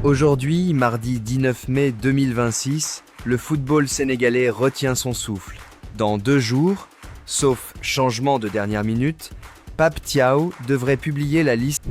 Aujourd'hui, mardi 19 mai 2026, le football sénégalais retient son souffle. Dans 2 jours, sauf changement de dernière minute, Pape Thiaw devrait publier la liste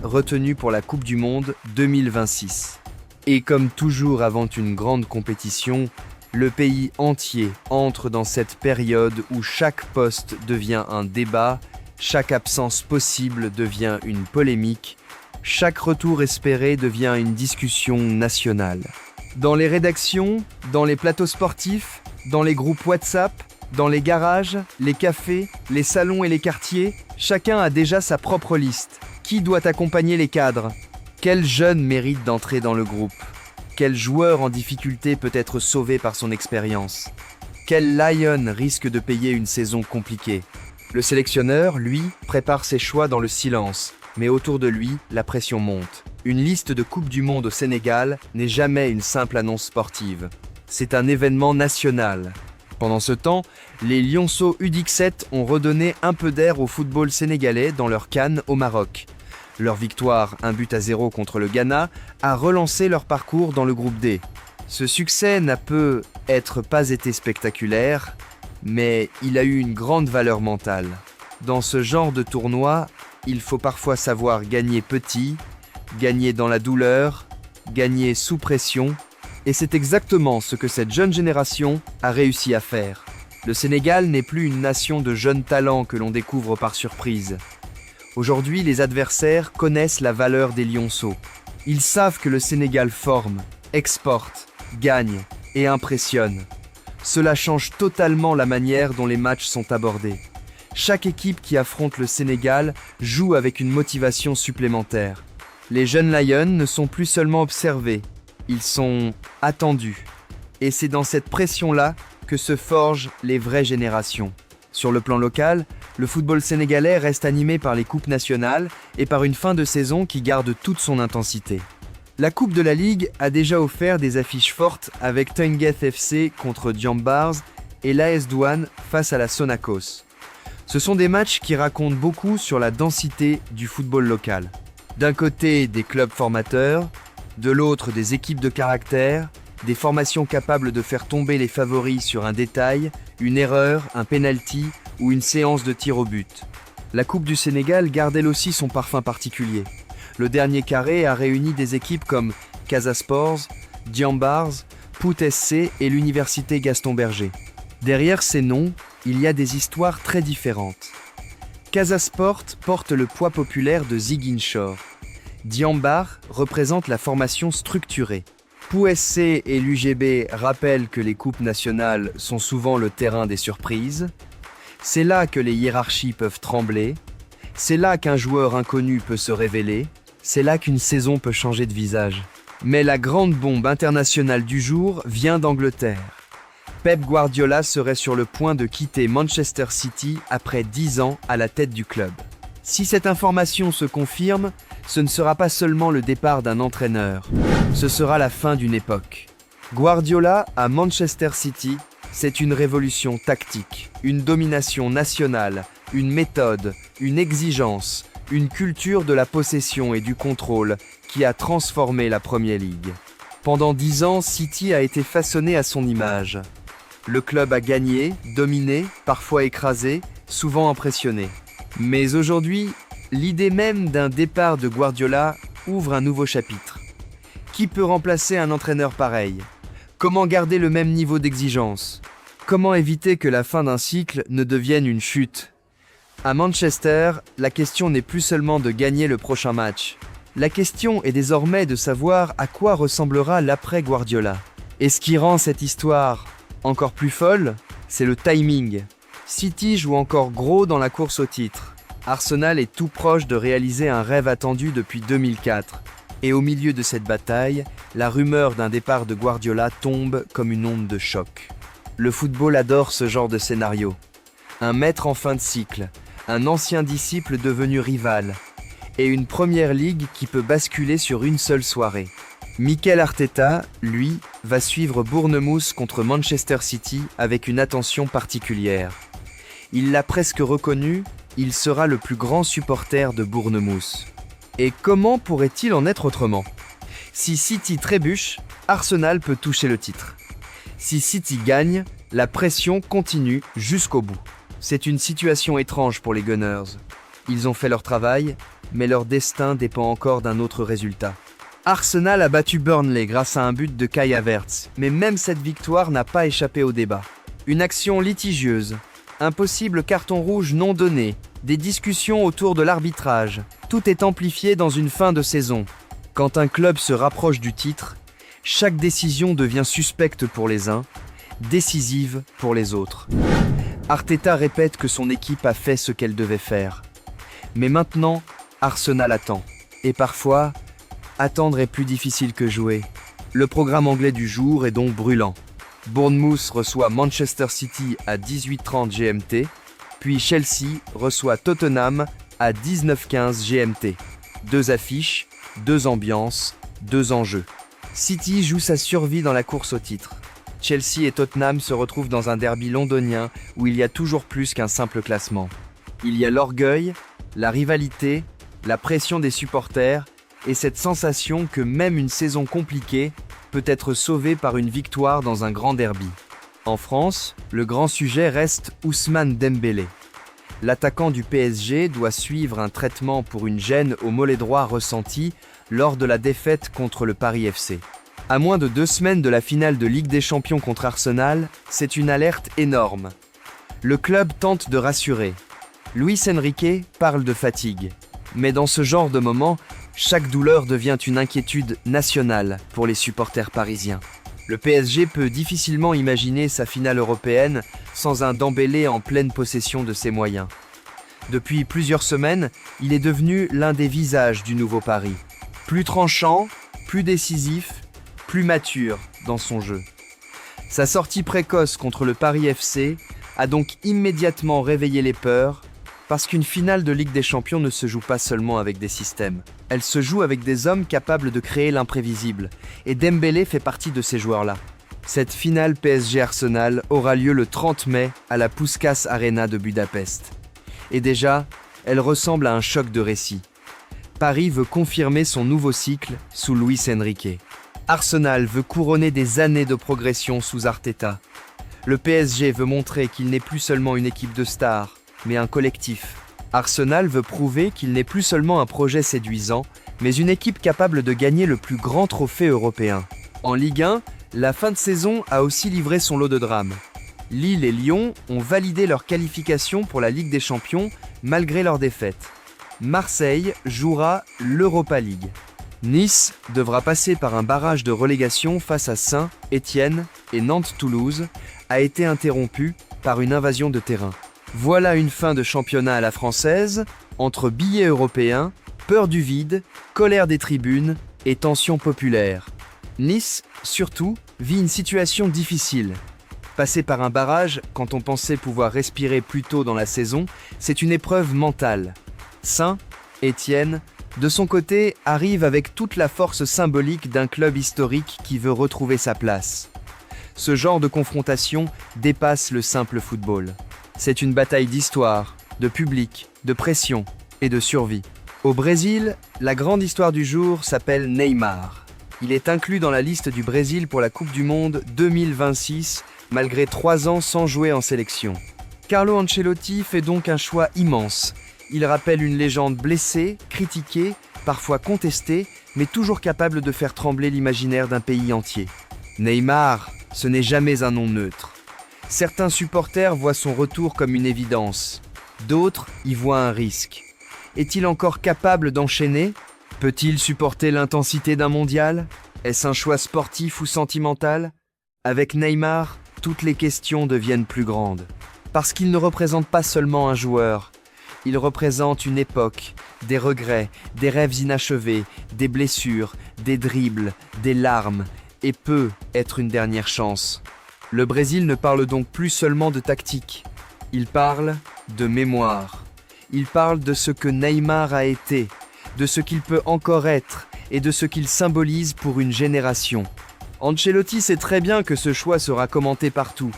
retenue pour la Coupe du Monde 2026. Et comme toujours avant une grande compétition, le pays entier entre dans cette période où chaque poste devient un débat, chaque absence possible devient une polémique, chaque retour espéré devient une discussion nationale. Dans les rédactions, dans les plateaux sportifs, dans les groupes WhatsApp, dans les garages, les cafés, les salons et les quartiers, chacun a déjà sa propre liste. Qui doit accompagner les cadres? Quel jeune mérite d'entrer dans le groupe? Quel joueur en difficulté peut être sauvé par son expérience? Quel Lion risque de payer une saison compliquée? Le sélectionneur, lui, prépare ses choix dans le silence, mais autour de lui, la pression monte. Une liste de Coupe du Monde au Sénégal n'est jamais une simple annonce sportive. C'est un événement national. Pendant ce temps, les Lionceaux U17 ont redonné un peu d'air au football sénégalais dans leur CAN au Maroc. Leur victoire, 1-0 contre le Ghana, a relancé leur parcours dans le groupe D. Ce succès n'a peut-être pas été spectaculaire, mais il a eu une grande valeur mentale. Dans ce genre de tournoi, il faut parfois savoir gagner petit, gagner dans la douleur, gagner sous pression, et c'est exactement ce que cette jeune génération a réussi à faire. Le Sénégal n'est plus une nation de jeunes talents que l'on découvre par surprise. Aujourd'hui, les adversaires connaissent la valeur des lionceaux. Ils savent que le Sénégal forme, exporte, gagne et impressionne. Cela change totalement la manière dont les matchs sont abordés. Chaque équipe qui affronte le Sénégal joue avec une motivation supplémentaire. Les jeunes Lions ne sont plus seulement observés, ils sont attendus. Et c'est dans cette pression-là que se forgent les vraies générations. Sur le plan local, le football sénégalais reste animé par les coupes nationales et par une fin de saison qui garde toute son intensité. La Coupe de la Ligue a déjà offert des affiches fortes avec Teungueth FC contre Diambars et l'AS Douanes face à la Sonacos. Ce sont des matchs qui racontent beaucoup sur la densité du football local. D'un côté, des clubs formateurs, de l'autre, des équipes de caractère, des formations capables de faire tomber les favoris sur un détail, une erreur, un penalty ou une séance de tir au but. La Coupe du Sénégal garde elle aussi son parfum particulier. Le dernier carré a réuni des équipes comme Casa Sports, Diambars, Pout SC et l'Université Gaston Berger. Derrière ces noms, il y a des histoires très différentes. Casa Sport porte le poids populaire de Ziguinchor. Diambar représente la formation structurée. Pout SC et l'UGB rappellent que les coupes nationales sont souvent le terrain des surprises. C'est là que les hiérarchies peuvent trembler. C'est là qu'un joueur inconnu peut se révéler. C'est là qu'une saison peut changer de visage. Mais la grande bombe internationale du jour vient d'Angleterre. Pep Guardiola serait sur le point de quitter Manchester City après 10 ans à la tête du club. Si cette information se confirme, ce ne sera pas seulement le départ d'un entraîneur, ce sera la fin d'une époque. Guardiola à Manchester City, c'est une révolution tactique, une domination nationale, une méthode, une exigence, une culture de la possession et du contrôle qui a transformé la Premier League. Pendant 10 ans, City a été façonné à son image. Le club a gagné, dominé, parfois écrasé, souvent impressionné. Mais aujourd'hui, l'idée même d'un départ de Guardiola ouvre un nouveau chapitre. Qui peut remplacer un entraîneur pareil? Comment garder le même niveau d'exigence? Comment éviter que la fin d'un cycle ne devienne une chute? À Manchester, la question n'est plus seulement de gagner le prochain match. La question est désormais de savoir à quoi ressemblera l'après Guardiola. Et ce qui rend cette histoire encore plus folle, c'est le timing. City joue encore gros dans la course au titre. Arsenal est tout proche de réaliser un rêve attendu depuis 2004. Et au milieu de cette bataille, la rumeur d'un départ de Guardiola tombe comme une onde de choc. Le football adore ce genre de scénario. Un maître en fin de cycle, un ancien disciple devenu rival, et une première ligue qui peut basculer sur une seule soirée. Mikel Arteta, lui, va suivre Bournemouth contre Manchester City avec une attention particulière. Il l'a presque reconnu, il sera le plus grand supporter de Bournemouth. Et comment pourrait-il en être autrement? Si City trébuche, Arsenal peut toucher le titre. Si City gagne, la pression continue jusqu'au bout. C'est une situation étrange pour les Gunners. Ils ont fait leur travail, mais leur destin dépend encore d'un autre résultat. Arsenal a battu Burnley grâce à un but de Kai Havertz, mais même cette victoire n'a pas échappé au débat. Une action litigieuse, un possible carton rouge non donné, des discussions autour de l'arbitrage, tout est amplifié dans une fin de saison. Quand un club se rapproche du titre, chaque décision devient suspecte pour les uns, décisive pour les autres. Arteta répète que son équipe a fait ce qu'elle devait faire. Mais maintenant, Arsenal attend. Et parfois, attendre est plus difficile que jouer. Le programme anglais du jour est donc brûlant. Bournemouth reçoit Manchester City à 18h30 GMT, puis Chelsea reçoit Tottenham à 19h15 GMT. Deux affiches, deux ambiances, deux enjeux. City joue sa survie dans la course au titre. Chelsea et Tottenham se retrouvent dans un derby londonien où il y a toujours plus qu'un simple classement. Il y a l'orgueil, la rivalité, la pression des supporters et cette sensation que même une saison compliquée peut être sauvée par une victoire dans un grand derby. En France, le grand sujet reste Ousmane Dembélé. L'attaquant du PSG doit suivre un traitement pour une gêne au mollet droit ressentie lors de la défaite contre le Paris FC. À moins de 2 semaines de la finale de Ligue des Champions contre Arsenal, c'est une alerte énorme. Le club tente de rassurer. Luis Enrique parle de fatigue. Mais dans ce genre de moment, chaque douleur devient une inquiétude nationale pour les supporters parisiens. Le PSG peut difficilement imaginer sa finale européenne sans un Dembélé en pleine possession de ses moyens. Depuis plusieurs semaines, il est devenu l'un des visages du nouveau Paris. Plus tranchant, plus décisif, plus mature dans son jeu. Sa sortie précoce contre le Paris FC a donc immédiatement réveillé les peurs, parce qu'une finale de Ligue des Champions ne se joue pas seulement avec des systèmes. Elle se joue avec des hommes capables de créer l'imprévisible, et Dembélé fait partie de ces joueurs-là. Cette finale PSG-Arsenal aura lieu le 30 mai à la Puskás Arena de Budapest. Et déjà, elle ressemble à un choc de récit. Paris veut confirmer son nouveau cycle sous Luis Enrique. Arsenal veut couronner des années de progression sous Arteta. Le PSG veut montrer qu'il n'est plus seulement une équipe de stars, mais un collectif. Arsenal veut prouver qu'il n'est plus seulement un projet séduisant, mais une équipe capable de gagner le plus grand trophée européen. En Ligue 1, la fin de saison a aussi livré son lot de drames. Lille et Lyon ont validé leur qualification pour la Ligue des Champions malgré leur défaite. Marseille jouera l'Europa League. Nice devra passer par un barrage de relégation face à Saint-Étienne et Nantes-Toulouse a été interrompu par une invasion de terrain. Voilà une fin de championnat à la française, entre billets européens, peur du vide, colère des tribunes et tension populaire. Nice, surtout, vit une situation difficile. Passer par un barrage, quand on pensait pouvoir respirer plus tôt dans la saison, c'est une épreuve mentale. Saint-Étienne, de son côté, arrive avec toute la force symbolique d'un club historique qui veut retrouver sa place. Ce genre de confrontation dépasse le simple football. C'est une bataille d'histoire, de public, de pression et de survie. Au Brésil, la grande histoire du jour s'appelle Neymar. Il est inclus dans la liste du Brésil pour la Coupe du Monde 2026, malgré 3 ans sans jouer en sélection. Carlo Ancelotti fait donc un choix immense. Il rappelle une légende blessée, critiquée, parfois contestée, mais toujours capable de faire trembler l'imaginaire d'un pays entier. Neymar, ce n'est jamais un nom neutre. Certains supporters voient son retour comme une évidence. D'autres y voient un risque. Est-il encore capable d'enchaîner ? Peut-il supporter l'intensité d'un mondial ? Est-ce un choix sportif ou sentimental ? Avec Neymar, toutes les questions deviennent plus grandes. Parce qu'il ne représente pas seulement un joueur. Il représente une époque, des regrets, des rêves inachevés, des blessures, des dribbles, des larmes, et peut être une dernière chance. Le Brésil ne parle donc plus seulement de tactique. Il parle de mémoire. Il parle de ce que Neymar a été, de ce qu'il peut encore être et de ce qu'il symbolise pour une génération. Ancelotti sait très bien que ce choix sera commenté partout.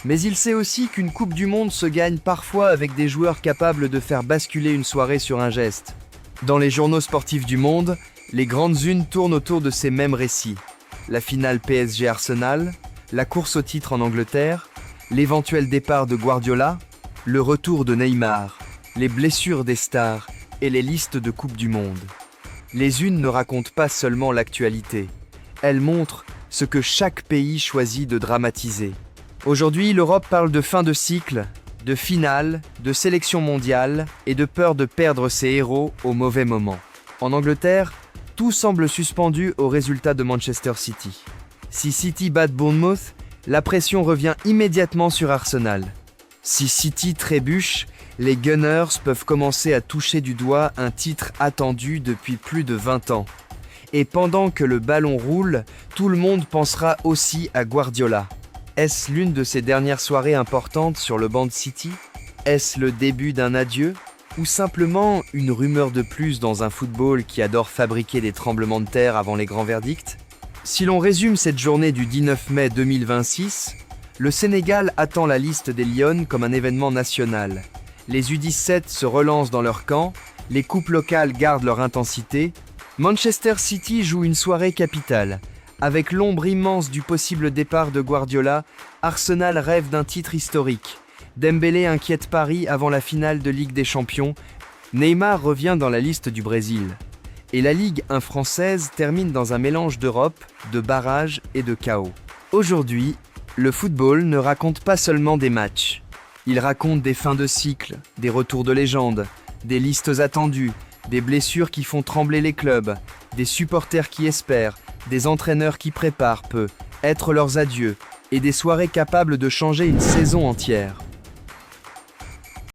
Mais il sait aussi qu'une Coupe du Monde se gagne parfois avec des joueurs capables de faire basculer une soirée sur un geste. Dans les journaux sportifs du monde, Les grandes unes tournent autour de ces mêmes récits. La finale PSG-Arsenal, la course au titre en Angleterre, l'éventuel départ de Guardiola, le retour de Neymar, les blessures des stars et les listes de Coupes du Monde. Les unes ne racontent pas seulement l'actualité, elles montrent ce que chaque pays choisit de dramatiser. Aujourd'hui, l'Europe parle de fin de cycle, de finale, de sélection mondiale et de peur de perdre ses héros au mauvais moment. En Angleterre, tout semble suspendu au résultat de Manchester City. Si City bat Bournemouth, la pression revient immédiatement sur Arsenal. Si City trébuche, les Gunners peuvent commencer à toucher du doigt un titre attendu depuis plus de 20 ans. Et pendant que le ballon roule, tout le monde pensera aussi à Guardiola. Est-ce l'une de ces dernières soirées importantes sur le banc de City? Est-ce le début d'un adieu? Ou simplement une rumeur de plus dans un football qui adore fabriquer des tremblements de terre avant les grands verdicts? Si l'on résume cette journée du 19 mai 2026, le Sénégal attend la liste des Lions comme un événement national. Les U17 se relancent dans leur camp, les coupes locales gardent leur intensité. Manchester City joue une soirée capitale. Avec l'ombre immense du possible départ de Guardiola, Arsenal rêve d'un titre historique. Dembélé inquiète Paris avant la finale de Ligue des Champions. Neymar revient dans la liste du Brésil. Et la Ligue 1 française termine dans un mélange d'Europe, de barrages et de chaos. Aujourd'hui, le football ne raconte pas seulement des matchs. Il raconte des fins de cycle, des retours de légende, des listes attendues, des blessures qui font trembler les clubs, des supporters qui espèrent, des entraîneurs qui préparent peut-être leurs adieux, et des soirées capables de changer une saison entière.